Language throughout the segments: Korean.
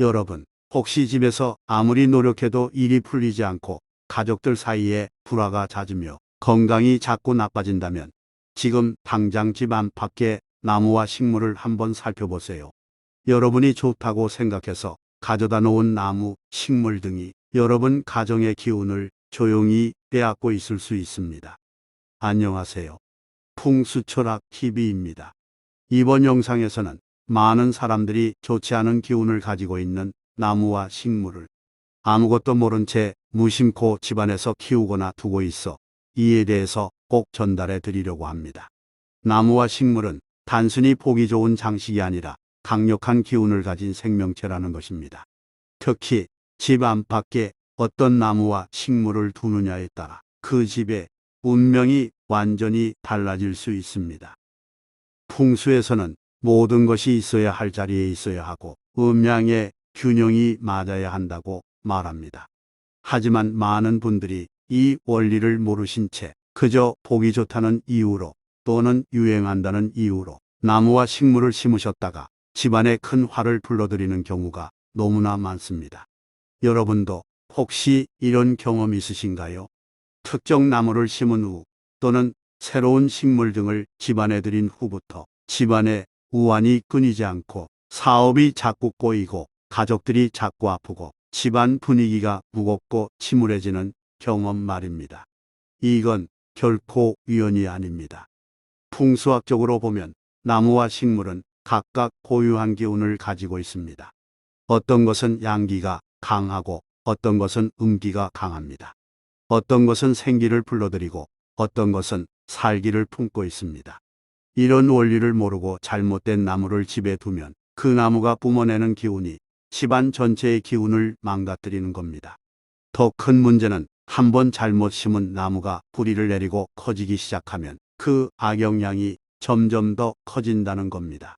여러분, 혹시 집에서 아무리 노력해도 일이 풀리지 않고 가족들 사이에 불화가 잦으며 건강이 자꾸 나빠진다면 지금 당장 집 안팎의 나무와 식물을 한번 살펴보세요. 여러분이 좋다고 생각해서 가져다 놓은 나무, 식물 등이 여러분 가정의 기운을 조용히 빼앗고 있을 수 있습니다. 안녕하세요. 풍수철학 TV입니다. 이번 영상에서는 많은 사람들이 좋지 않은 기운을 가지고 있는 나무와 식물을 아무것도 모른 채 무심코 집안에서 키우거나 두고 있어 이에 대해서 꼭 전달해 드리려고 합니다. 나무와 식물은 단순히 보기 좋은 장식이 아니라 강력한 기운을 가진 생명체라는 것입니다. 특히 집 안팎에 어떤 나무와 식물을 두느냐에 따라 그 집의 운명이 완전히 달라질 수 있습니다. 풍수에서는 모든 것이 있어야 할 자리에 있어야 하고 음양의 균형이 맞아야 한다고 말합니다. 하지만 많은 분들이 이 원리를 모르신 채 그저 보기 좋다는 이유로 또는 유행한다는 이유로 나무와 식물을 심으셨다가 집안에 큰 화를 불러들이는 경우가 너무나 많습니다. 여러분도 혹시 이런 경험 있으신가요? 특정 나무를 심은 후 또는 새로운 식물 등을 집안에 들인 후부터 집안에 우환이 끊이지 않고 사업이 자꾸 꼬이고 가족들이 자꾸 아프고 집안 분위기가 무겁고 침울해지는 경험 말입니다. 이건 결코 우연이 아닙니다. 풍수학적으로 보면 나무와 식물은 각각 고유한 기운을 가지고 있습니다. 어떤 것은 양기가 강하고 어떤 것은 음기가 강합니다. 어떤 것은 생기를 불러들이고 어떤 것은 살기를 품고 있습니다. 이런 원리를 모르고 잘못된 나무를 집에 두면 그 나무가 뿜어내는 기운이 집안 전체의 기운을 망가뜨리는 겁니다. 더 큰 문제는 한번 잘못 심은 나무가 뿌리를 내리고 커지기 시작하면 그 악영향이 점점 더 커진다는 겁니다.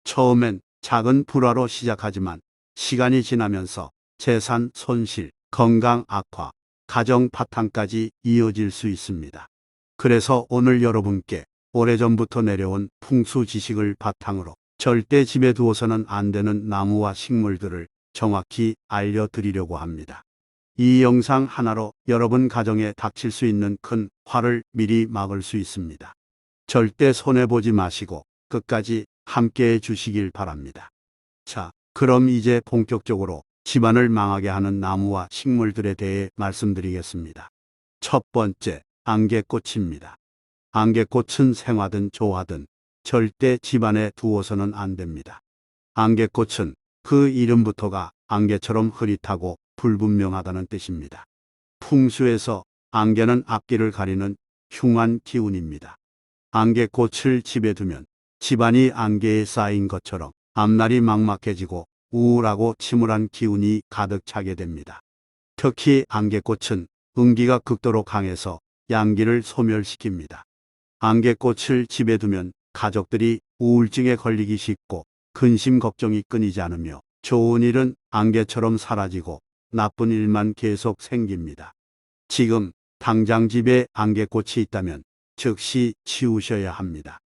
처음엔 작은 불화로 시작하지만 시간이 지나면서 재산 손실, 건강 악화, 가정 파탄까지 이어질 수 있습니다. 그래서 오늘 여러분께 오래전부터 내려온 풍수 지식을 바탕으로 절대 집에 두어서는 안 되는 나무와 식물들을 정확히 알려드리려고 합니다. 이 영상 하나로 여러분 가정에 닥칠 수 있는 큰 화를 미리 막을 수 있습니다. 절대 손해보지 마시고 끝까지 함께해 주시길 바랍니다. 자, 그럼 이제 본격적으로 집안을 망하게 하는 나무와 식물들에 대해 말씀드리겠습니다. 첫 번째, 안개꽃입니다. 안개꽃은 생화든 조화든 절대 집안에 두어서는 안 됩니다. 안개꽃은 그 이름부터가 안개처럼 흐릿하고 불분명하다는 뜻입니다. 풍수에서 안개는 앞길을 가리는 흉한 기운입니다. 안개꽃을 집에 두면 집안이 안개에 쌓인 것처럼 앞날이 막막해지고 우울하고 침울한 기운이 가득 차게 됩니다. 특히 안개꽃은 음기가 극도로 강해서 양기를 소멸시킵니다. 안개꽃을 집에 두면 가족들이 우울증에 걸리기 쉽고 근심 걱정이 끊이지 않으며 좋은 일은 안개처럼 사라지고 나쁜 일만 계속 생깁니다. 지금 당장 집에 안개꽃이 있다면 즉시 치우셔야 합니다.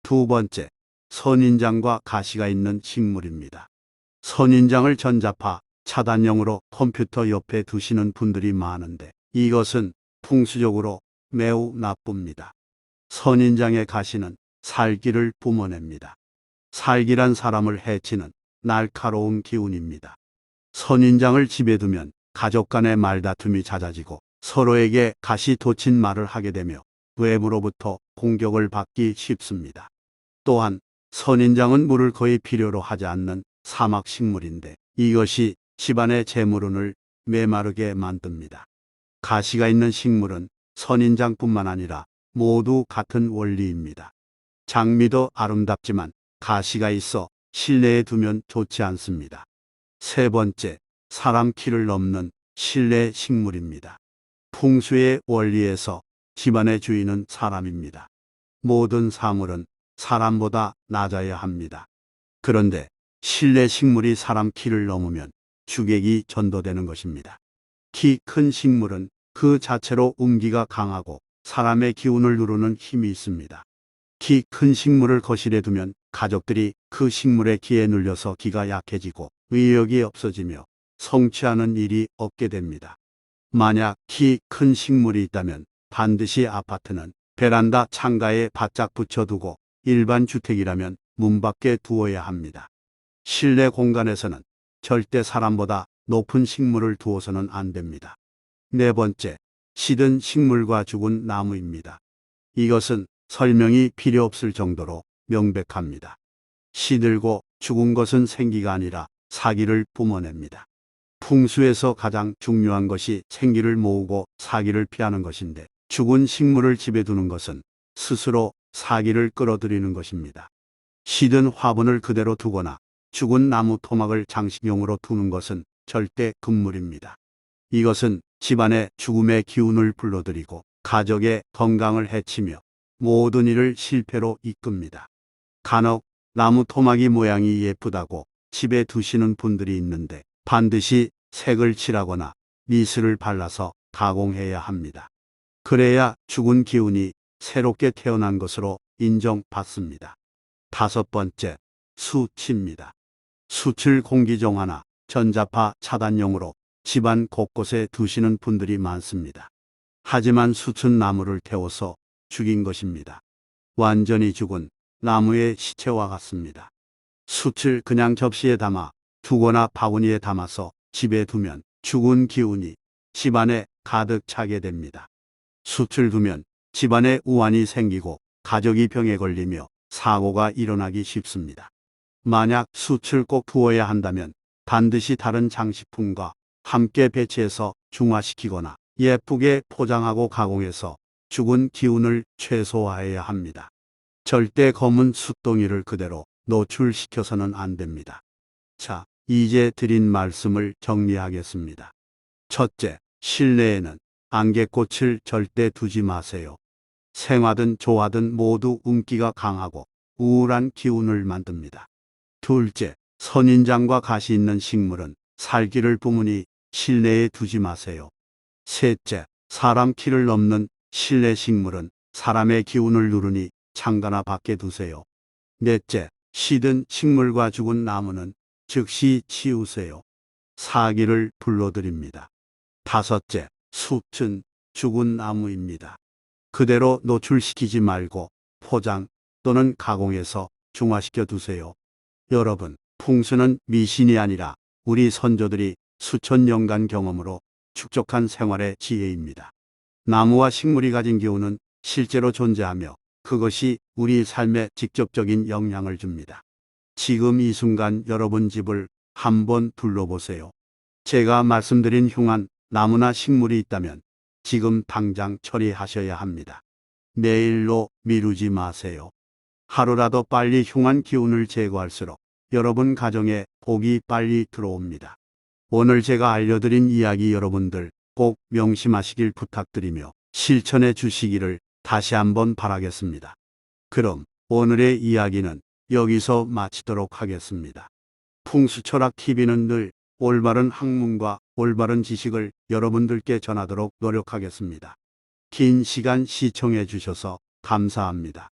두 번째, 선인장과 가시가 있는 식물입니다. 선인장을 전자파, 차단용으로 컴퓨터 옆에 두시는 분들이 많은데 이것은 풍수적으로 매우 나쁩니다. 선인장의 가시는 살기를 뿜어냅니다. 살기란 사람을 해치는 날카로운 기운입니다. 선인장을 집에 두면 가족 간의 말다툼이 잦아지고 서로에게 가시 돋친 말을 하게 되며 외부로부터 공격을 받기 쉽습니다. 또한 선인장은 물을 거의 필요로 하지 않는 사막 식물인데 이것이 집안의 재물운을 메마르게 만듭니다. 가시가 있는 식물은 선인장뿐만 아니라 모두 같은 원리입니다. 장미도 아름답지만 가시가 있어 실내에 두면 좋지 않습니다. 세 번째, 사람 키를 넘는 실내 식물입니다. 풍수의 원리에서 집안의 주인은 사람입니다. 모든 사물은 사람보다 낮아야 합니다. 그런데 실내 식물이 사람 키를 넘으면 주객이 전도되는 것입니다. 키 큰 식물은 그 자체로 음기가 강하고 사람의 기운을 누르는 힘이 있습니다. 키 큰 식물을 거실에 두면 가족들이 그 식물의 기에 눌려서 기가 약해지고 의욕이 없어지며 성취하는 일이 없게 됩니다. 만약 키 큰 식물이 있다면 반드시 아파트는 베란다 창가에 바짝 붙여두고 일반 주택이라면 문 밖에 두어야 합니다. 실내 공간에서는 절대 사람보다 높은 식물을 두어서는 안 됩니다. 네 번째, 시든 식물과 죽은 나무입니다. 이것은 설명이 필요 없을 정도로 명백합니다. 시들고 죽은 것은 생기가 아니라 사기를 뿜어냅니다. 풍수에서 가장 중요한 것이 생기를 모으고 사기를 피하는 것인데 죽은 식물을 집에 두는 것은 스스로 사기를 끌어들이는 것입니다. 시든 화분을 그대로 두거나 죽은 나무 토막을 장식용으로 두는 것은 절대 금물입니다. 이것은 집안에 죽음의 기운을 불러들이고 가족의 건강을 해치며 모든 일을 실패로 이끕니다. 간혹 나무 토막이 모양이 예쁘다고 집에 두시는 분들이 있는데 반드시 색을 칠하거나 니스를 발라서 가공해야 합니다. 그래야 죽은 기운이 새롭게 태어난 것으로 인정받습니다. 다섯 번째, 수치입니다. 숯을 공기정화나 전자파 차단용으로 집안 곳곳에 두시는 분들이 많습니다. 하지만 숯은 나무를 태워서 죽인 것입니다. 완전히 죽은 나무의 시체와 같습니다. 숯을 그냥 접시에 담아 두거나 바구니에 담아서 집에 두면 죽은 기운이 집안에 가득 차게 됩니다. 숯을 두면 집안에 우환이 생기고 가족이 병에 걸리며 사고가 일어나기 쉽습니다. 만약 숯을 꼭 두어야 한다면 반드시 다른 장식품과 함께 배치해서 중화시키거나 예쁘게 포장하고 가공해서 죽은 기운을 최소화해야 합니다. 절대 검은 숯덩이를 그대로 노출시켜서는 안 됩니다. 자, 이제 드린 말씀을 정리하겠습니다. 첫째, 실내에는 안개꽃을 절대 두지 마세요. 생화든 조화든 모두 운기가 강하고 우울한 기운을 만듭니다. 둘째, 선인장과 가시 있는 식물은 살기를 뿜으니 실내에 두지 마세요. 셋째, 사람 키를 넘는 실내 식물은 사람의 기운을 누르니 창가나 밖에 두세요. 넷째, 시든 식물과 죽은 나무는 즉시 치우세요. 사기를 불러들입니다. 다섯째, 숲은 죽은 나무입니다. 그대로 노출시키지 말고 포장 또는 가공해서 중화시켜 두세요. 여러분, 풍수는 미신이 아니라 우리 선조들이 수천 년간 경험으로 축적한 생활의 지혜입니다. 나무와 식물이 가진 기운은 실제로 존재하며 그것이 우리 삶에 직접적인 영향을 줍니다. 지금 이 순간 여러분 집을 한번 둘러보세요. 제가 말씀드린 흉한 나무나 식물이 있다면 지금 당장 처리하셔야 합니다. 내일로 미루지 마세요. 하루라도 빨리 흉한 기운을 제거할수록 여러분 가정에 복이 빨리 들어옵니다. 오늘 제가 알려드린 이야기 여러분들 꼭 명심하시길 부탁드리며 실천해 주시기를 다시 한번 바라겠습니다. 그럼 오늘의 이야기는 여기서 마치도록 하겠습니다. 풍수철학TV는 늘 올바른 학문과 올바른 지식을 여러분들께 전하도록 노력하겠습니다. 긴 시간 시청해 주셔서 감사합니다.